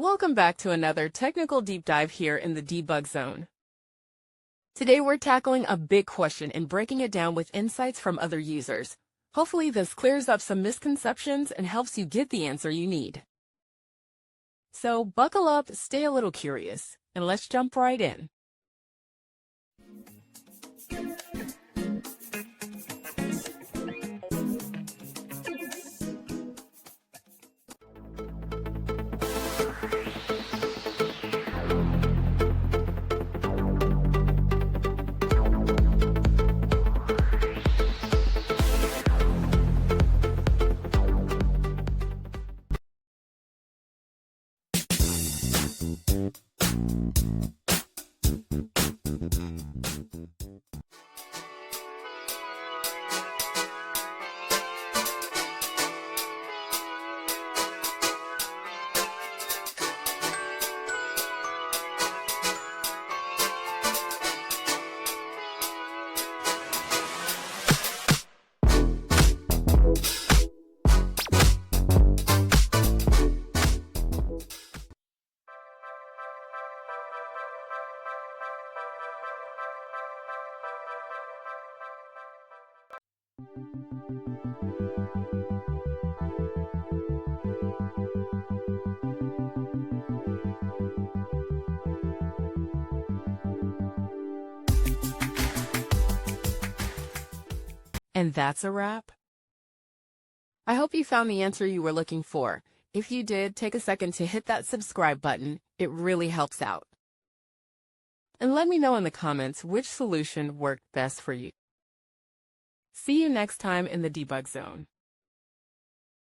Welcome back to another technical deep dive here in the debug zone. Today we're tackling a big question and breaking it down with insights from other users. Hopefully this clears up some misconceptions and helps you get the answer you need. So buckle up, stay a little curious, and let's jump right in. And that's a wrap. I hope you found the answer you were looking for. If you did, take a second to hit that subscribe button. It really helps out. And let me know in the comments which solution worked best for you. See you next time in the debug zone.